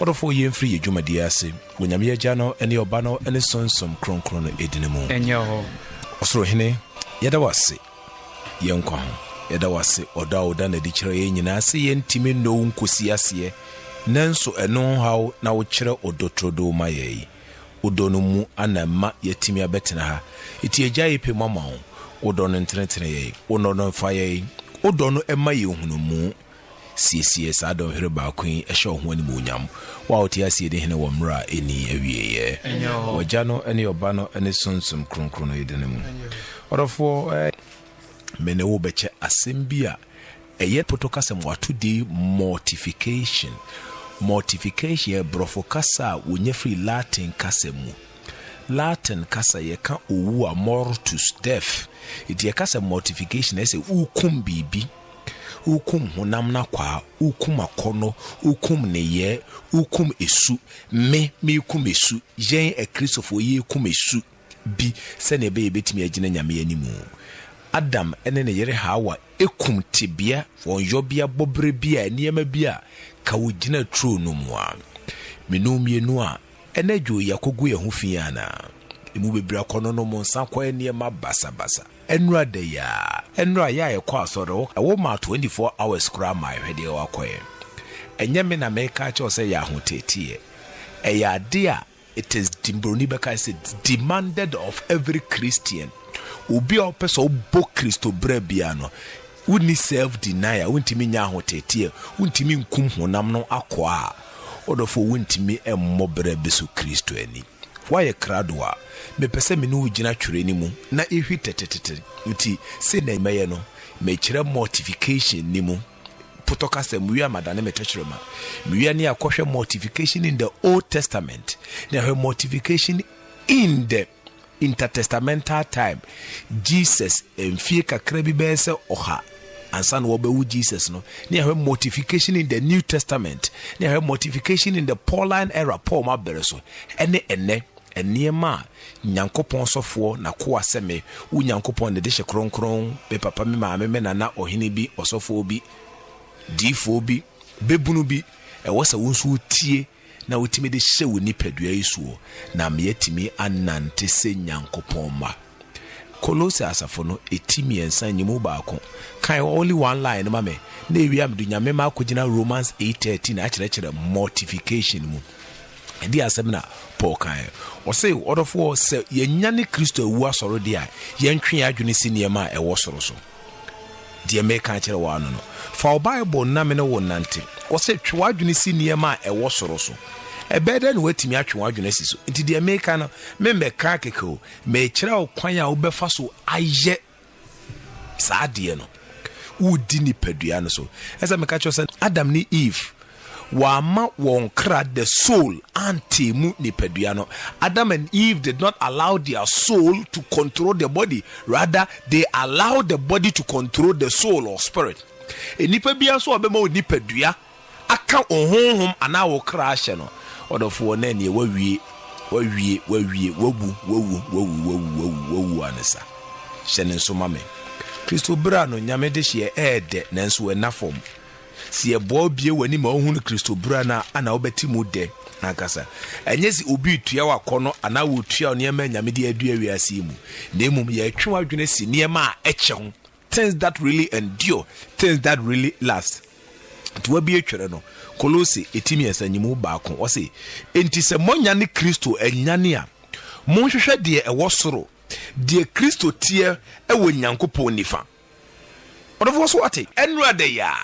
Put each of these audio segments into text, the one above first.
Odofo ye free juma diase wonyame jano ene obano ene sonsom kronkron edinemu enyo osoro hene yeda wase yenkwa ho yeda wase oda na di kire ye nyina se ye ntimi no nkosi ase nanso eno hawo na wo kire odotrodo ma ye odo no mu anama yetimi abetena ha eti agya yepe mama ho odo no ntenetene ye ono no fa ye odo no ema ye hunu mu CCS adon here ba queen e show ho ani mu nyam wa oti asie de hene wo mra eni awie ye wagya no ene oba no ene sonsum kronkron yedene mu orofo mene wo beche asembia eye potokasem watudi mortification brofo kasa wonye free Latin kasemu Latin kasa ye ka owu a mortus death it ye kasa mortification ese ukum bibi ukum honam na kwa ukum akono ukum neye ukum esu me ukum esu yen e Christopher ye ukum esu bi se ne be betimi agina nyame animu Adam ene ne yere Hawa ekum tibia won yobia bobre bia niema bia ka wogina throne mu a menomienu a ene dwo yakogu ye ho fiana emu bebra kono no mo nsa kwa niema basa enra de ya ye kwa asoro wo ma 24 hours kra my hwede wakwe enye me na meka cha ose ya hotetie eya de a it is dimbroni beka said demanded of every Christian obi a person bo Kristo brabia no woni self denial wontimi nya hotetie wontimi nkum honam no akwa odofo wontimi emmo brabeso Kristo ani why krado a me pese me no gina twere ni mu na ehwitetetete uti se na meye no me kire mortification ni mu putoka se muya madane metechirema muya ni akohwe mortification in the Old Testament na her mortification in the intertestamental time Jesus enfie kakra bi be se oha ansan wo be wu Jesus no na her mortification in the New Testament na her mortification in the Pauline era Paul ma bere so ene eniema nyankopon sofo na ko aseme wu nyankopon de hye kronkron be papa me maame me nana ohene bi osofo bi difo bi bebunu bi wosa wonsu tie na wotimi de hye woni padua isuo na me yatimi anante se nyankopon ma Kolose asafo no etimi ensan nyimu baako kan only one line ma me na ewiam du nyame ma akogina Romans 8:13 na akire mortification mu edi asemna Paul kan o say odofo se yenyane Kristo ewu asoro de a yentwe adwene siniema ewo soro so de me kan kire wa no fa Bible na me ne wonante o say twe adwene siniema ewo soro so ebede no watimi atwe adwene siso nti de me kan no me ka keke me kire o kwan a wo befa so aye saade no wudi ni padua no so esa me ka cho say Adam ni Eve wama won kra the soul antemu ni padua no Adam and Eve did not allow their soul to control the body, rather they allowed the body to control the soul or spirit. Enipa bia so obema ni padua aka ohonhom ana wo kra hye no odofo na ne wawie wawu anesa hyene nso mame Kristo bra no nyame de hye ede nanso enafom si ebo bie wani ma ohunu Kristo bra na ana obeti mu de nakasa enye si obi tua wakono ana wo tua niema nyame de adu awiase mu na emum ye twe adwene si niema a eche ho things that really endure, things that really last. To we be a no Kolose etimi ensanyimu baako o se enti se monya ne Kristo enyane a monhwehwe de ewo soro de Kristo tie ewo nyankopon nifa odofo so ate enra de ya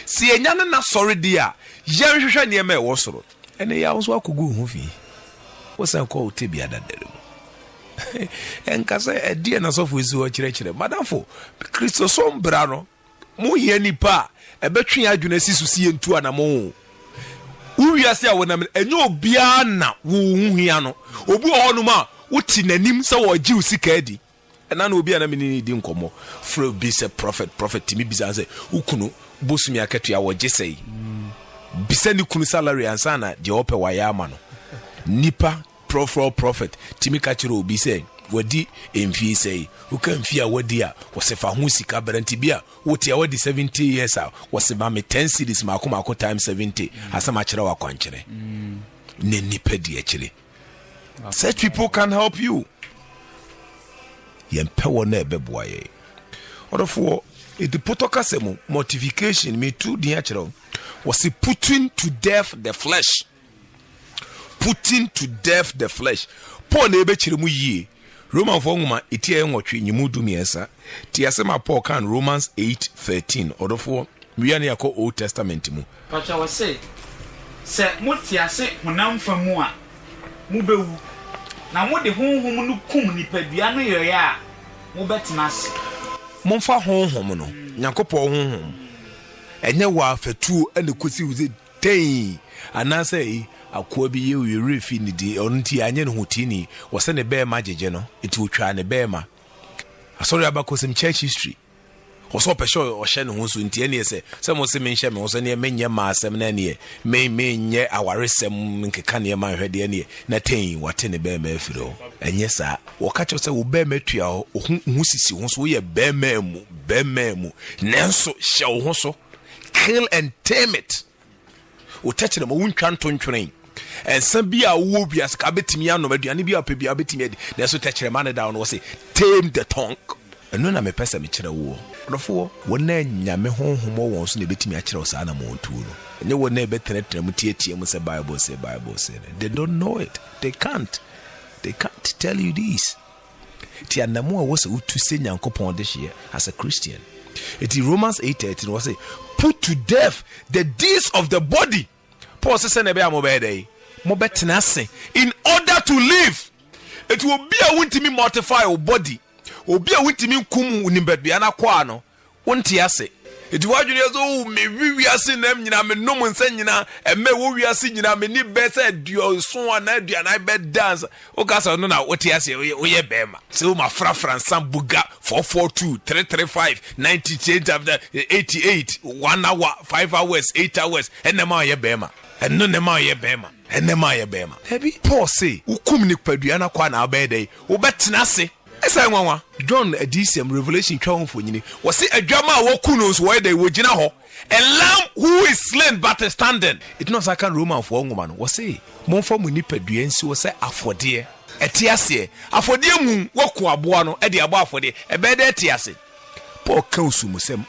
si enyane na soro de a yenhwehwe ne ema ewo soro ene ya so akogu hu fi wo san ko otebi adadere enkasa edie na sofo isi wo kire madamfo Kristo so mbra no mo ye nipa ebetwe adwuna sisu sie ntu anamo uwiase a wonam enye obia na wo huhia no obi ohonum a woti nanim se wo giu sika adi ena na obia na menini di nkomo fro bi se prophet timi bi say ukunu bosumi akatua wo gisei bisa ni kunu salary ansana de ope waya ama no nipa prophet timi ka kire obi say wadi emfi say uka mfi a wadi a wose fa ho sika branti bia wote a wadi 70 years a wose ba me 10 cities mako times 70 asama kire wa kwankire ne nipa di akire. Such people can help you. Yempewo na ebeboa ye odofo it potokasemu mortification me too di akire was putting to death the flesh. Putting to death the flesh. Paul na ebe chire mu yie. Roman for ngoma etie nwotwe nyimu dumiesa. Ti asema Paul kan Romans 8:13. Odofo wiya na yakọ Old Testament mu. Pacha we say muti ase honam famu a mu bewu. Na mo de honhom no kum nipadua no yoye a mo betina ase. Momfa honhom no. Nyankopɔ honhom. Enye wa fatu ene kosi uze ten anase akwa bi ye we refi ni di onti anye no hotini wose ne be ma jeje no eti otwa ne be ma asori abakosim church history oso pesho o hye ne ho so nti ene ese se mo se menhye me oso ne menye ma asem na ne menye awaresem nkeka ne ma hwede ene na ten wate ne be ma afiro enye sa wo ka che se wo be ma tua ho sisi ho so wo ye be ma mu nenso hye wo ho so kill and tame it. O touch them, won't try to train. And some be a woo be as cabetimi ano, but you be a baby abetimi. There's so touch a man down was say, tame the tongue. And none of me pesa me chira war. Therefore, one name yame home wants to be me a chiros animal tool. And you will never threat them with TTM say Bible say. They don't know it. They can't tell you this. Tianamua was to say Yankopon this year as a Christian. It is Romans 8:13 was say, put to death the deeds of the body. Paul says, in order to live. It will be a wintimi mortify your body. Will be a wintimi kumu unimbedbiana kwano. Won't yase. It was you me we are seeing them, me no one saying and me we are seeing me need better your son and I bed dance. Okasa no now what yase we bema. So my fra some buga 442 335 98 after 88 1 hour 5 hours 8 hours and the ma bema. And no nema ye bema. And the ma bema. Heavy Paul say, ukum ni paduana kwa na abede. Ubetina se. Esa nwanwa John Edisium Revelation 12 was say a drama woku knows where they were jina ho a lamb who is slain but standing. It not like a Roman for woman was say monfo mu nipadua nsi was say afode etiase afode mu woku aboa no e de abo afode e be de etiase. Paul kan sumusem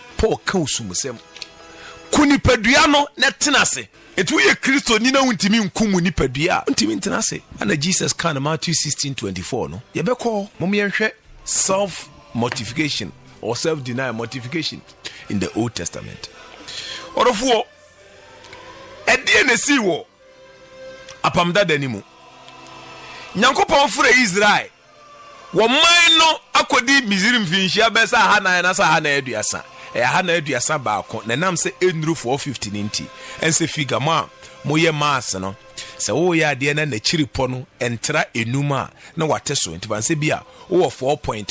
kunipadua no na tenase. It will be Christo Nina Untimi Nkumu Nipadia. Untimi Tenase. And Jesus can Matthew 16:24. No, Yabeko, Momianshe, self mortification or self denial mortification in the Old Testament. Or of war, at the NSC war, Apamda Denimu. Nyankopon for Israel. Wamaino Akodi Mizirim Finchia Besa Hana and Asa Hana Eduasa. Hana Eduasa Bako, Nanam say Endru 450 inti, and say figure ma, Moye Mas, no. So, ya dear, and the chiripono, and tra enuma, no what so into Vansebia, or 4.1,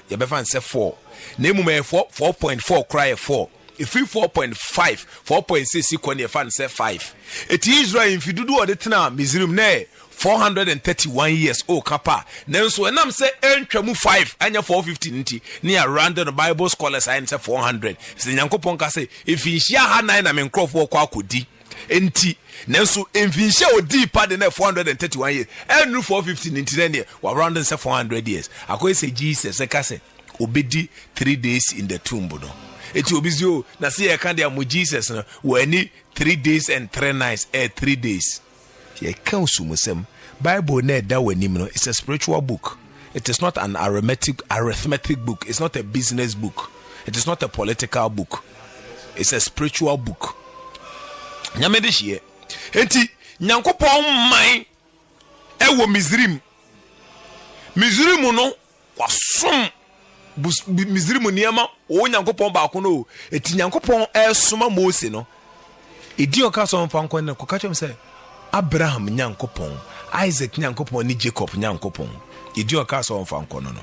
Yabefan say 4. Name 4.4 cry 4. If you 4.5, 4.6, you can your fan say 5. It is Israel if you do what it now, Mizirum ne. 431 years old kapa nanso enam say entwamu 5 anya 450 near random Bible scholars I say 400 se Nyankopon ka say efinhia ha nan na menkrofo kwa akodi enti nanso efinhia odi pa de na 431 years enu 450 ne wa round say 400 years akoy say Jesus e ka say obedi 3 days in the tomb no eti obizio na say e kan de am Jesus no we any 3 days and 3 nights 3 days. Ye counsel musem Bible ne da wanim no. It's a spiritual book. It is not an arithmetic book. It's not a business book. It is not a political book. It's a spiritual book. Nyame de hie enti Nyankopon man ewo Misrim no wasom Misrim niema o Nyankopon ba ko no eti Nyankopon esoma Mose no edi oka so mfa nkon ne ko ka chem say Abraham Nyankopon, Isaac Nyankopon ni Jacob Nyankopon. Idi oka so mfa nkono no.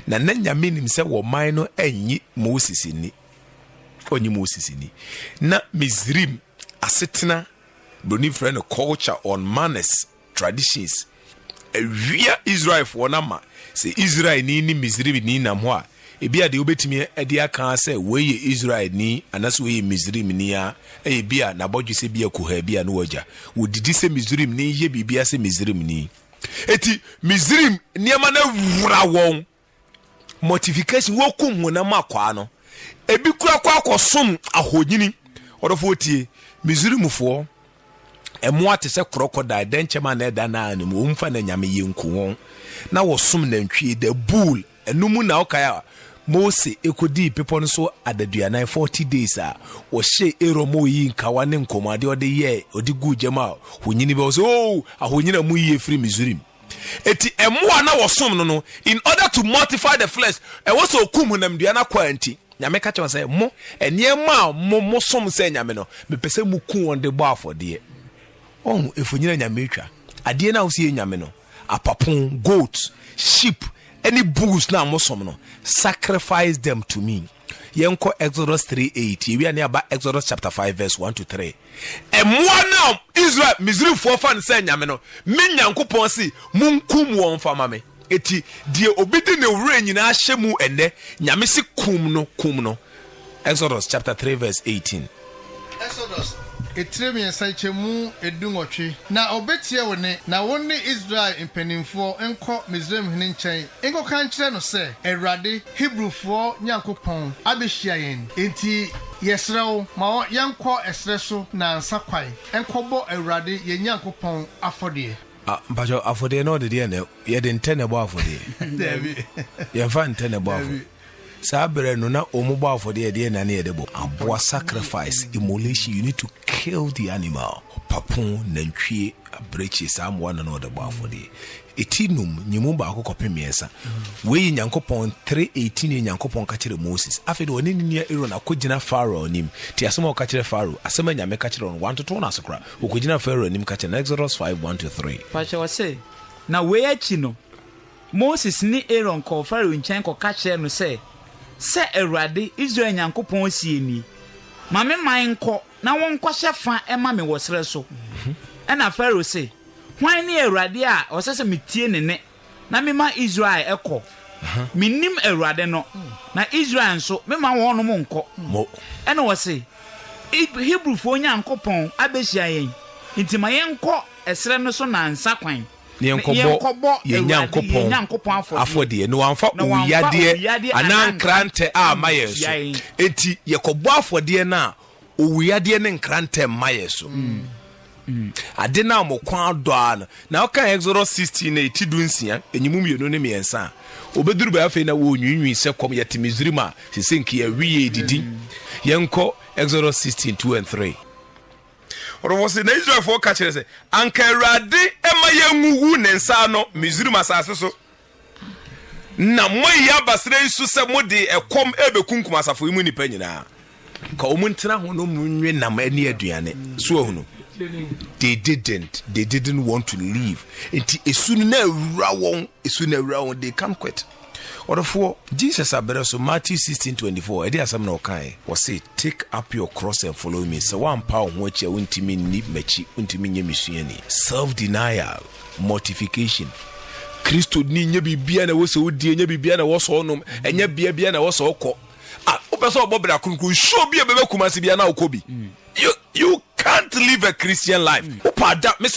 Na nyame nim se wo man no anyi Moses ni. Onyi Moses ni. Na Misrim asetena broni friend culture on manners, traditions. awia Israel for nama se Israel ni Misrim ni nam ho a ebia de obetimi ade aka se we Israel ni anaso we Misrim ni a ebia na bodju se bia ko ha bia no waja wodidi se Misrim ni ye bibia se Misrim ni eti Misrim niama na wura won mortification wokum honam akwa no ebi kura kwa akosom ahonyini odofo tie Misrimfo emo ate se crocodile den chema na eda na anim wo mfa na nyame yenku won na wosom na ntwie the bull enumu na okaya Mose ekodi people no so adaduana 40 days a wo hye eromo yi nkawa ne nkomade ode ye odi gu jema honyini be wo so ahonyina mu yi free Misrim eti emo na wosom no in order to mortify the flesh e wo so kum na mduana kwanti nyame ka che say mo eniema mo som say nyame no me pese mu ku on de bo afode oh efunyina nyame etwa ade na wo sie nyame no apapon goat sheep any bulls na mosom no sacrifice them to me yenko Exodus 3:8 we are near Exodus chapter 5 verse 1 to 3 emwa na Israel Misrim for fan say nyame no me nyankopon si munkum won fama me eti die obidi ne wura nyina ahye mu ene nyame si kum no Exodus chapter 3 verse 18 Exodus etremi ensaichemu edungotwe na obetie woni na woni Israel impenimfo enko Misraim hene nchen enko kan kire no se Erade Hebrewfo nyankopon abehia yen enti yesrew ma yanko esreso na nsakwai enkobo Erade ye nyankopon afode mpacho afode no de ne ye de ntene bo afode ye fa ntene bo afode Sabre no na omubo afode de na ne edebo aboa sacrifice immolation you need to kill the animal papon nantwie abrechi samwa na no de bo afode etinum nyimu ba akokopem miesa we nyankopon 3:18 nyankopon ka kire Moses afede oni ni Aaron akogina Pharaoh nim ti asema ka kire Pharaoh asema nyame ka kire on 1 to 2 na sokra okogina Pharaoh nim ka kire Exodus 5:1 to 3 pacha wase na we achi no Moses ni Aaron ko Pharaoh nchen ko ka kire no se Erade Israel nyankopon sie ni mame manko na won kwahye fa ema me wosre so na Pharaoh se hwan ni Erade a osese metie ne na me ma Israel eko minim Erade no na Israel nso me ma won no monko mo ena wo se Hebrewfo nyankopon abehia yen intima yenko esre no so na nsa kwan yenkobo yenyankopon afode no amfa uyade anan krante a mayeso enti yekobo afode na uyade ne nkrante mayeso ade na mo kwan doa na oka Exodus 16:8 enyimu mienu ne miensa obeduru ba afi na wo nwunwi se kom yete Misrim a sesenki ya wiye didi yenko Exodus 16:2 and 3 Orowose na Israel for ka kire se anka Erade ema yenwu ne nsa no Misrim asase so na moyi abasre isu se mode ekom ebekunkum asafo imu nipa nyina ka omuntena ho no munwe nam ani aduane so ahunu they didn't want to leave enti esu na awura won they can't quit Orofo Jesus abereso Matthew 16:24 edi asam na okai was say take up your cross and follow me so one power ho achi untimi ni machi untimi nye misuani self denial mortification Kristo ni nye bibia na wo se odie nye bibia na wo so onom enya bia na wo so okọ opeso obobra kunkun show bia bebe kumasi bia na okobi you can't live a Christian life.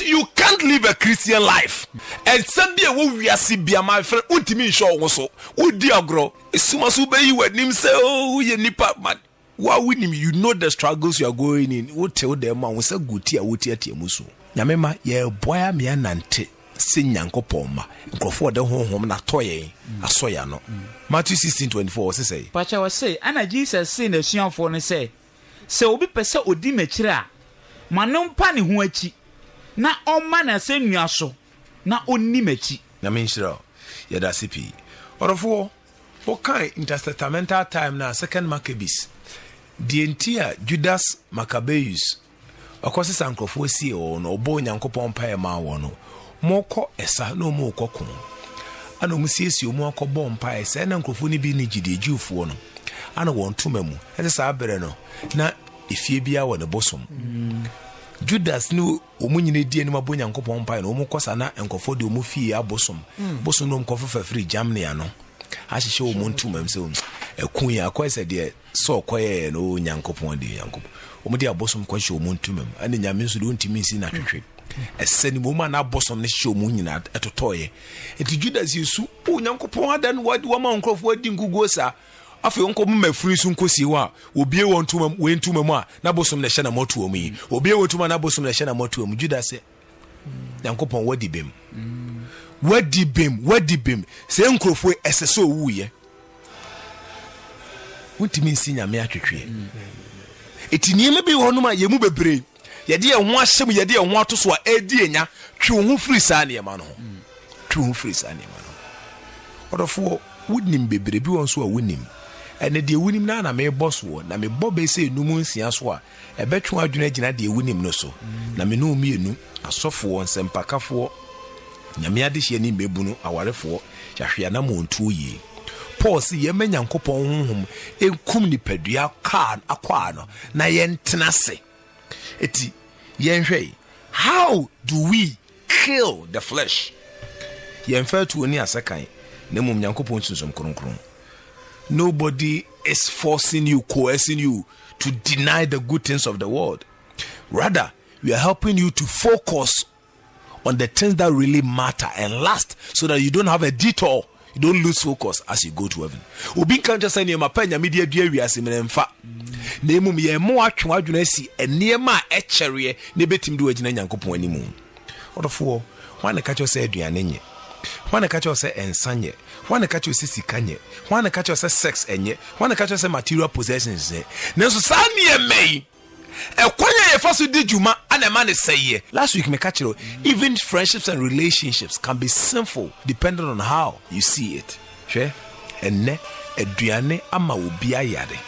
You can't live a Christian life. And Sunday we are Sibia, my friend, ultimate show also. Would dear grow? Sumasu be you with him say, oh, you nipa man. Why with him? You know the struggles you are going in. What tell them man was a good tea, what tea musu. Yamema, ye boy me nante. Sin yanko poma. Go for the home na toye. Asoya no. Matthew 16:24 say. Pacha was say, Anna Jesus seen the Sion for and say. Se obi pese odi mechire a manompa ne ho achi na omma na se nuaso na onni mechi na menhira ya da CP orofo okai intertestamental time na second Maccabees the entire Judas Maccabeus akwose sankrofo sie o no obo nyankopon pa e ma wo no moko esa no mo kokko ana omusiesi omu akobon pa esa na nkrofo ni bi ni gide Jewfo no ana won tuma mu ese sa abere no na ifie bia wo ne bosom Judas no omunyine die no mabonya nkopon pai no omukosa na enkofo de omufie abosom bosom no mkofo fa free Germany ano ahihye omuntu mamse ekun ya kwese de so koye no nyankopon de yankopon omudi abosom kwahye omuntu mam ane nyame nso de ontimi nsi na twetwe eseni mo ma na abosom ne hye omunyina etotoye enti Judas yesu onyankopon adan wadi wa ma nkofo adi ngugo sa afi onko mma firi su nkosi wa obie won tuma we ntuma mu a na bosom na hye na moto omu yi obie won tuma na bosom na hye na moto omu Judas se yankopon wadi bem se nkrofo eseso wuye wutimi nsi nyame atwetwe etinieme bi wonum a yemu bebre yede ye ho ahyem yede ye ho atoso a edi enya twe ho firi sa ne ma no odofo wunim bebre bi won so a wunim ene de wunim na me boss wo na me bobe se enum nsia so a ebetwe adwuna gina de wunim no so na me no mienu asofo won sempakafo nyame ade hye ni mebunu awarefo yahwea na montu yi Paul si ye menya nkopon honhom enkum ni padua kan akwa no na ye ntenase eti ye nhwe how do we kill the flesh ye mfa tu oni asekan na mum nyankopon sunsom kronkron. Nobody is forcing you, coercing you to deny the good things of the world. Rather, we are helping you to focus on the things that really matter and last, so that you don't have a detour. You don't lose focus as you go to heaven. Obi kan just say niema pa nyame dia dua wiase menemfa. Na emum ye mo atwe adwuna si eniema a echere ne betim de wagina nyankopon animu. Odofo, wan ka cho say aduane nye. Wan ka cho say ensanye. Wan ka cho say sikanye. Wan ka cho say sex enye. Wan ka cho say material possessions. Nenso sa ne mei. Ekwanya ye faso di juma ana man say. Last week me catch even friendships and relationships can be sinful depending on how you see it. Hwe enne aduane ama obi ayade.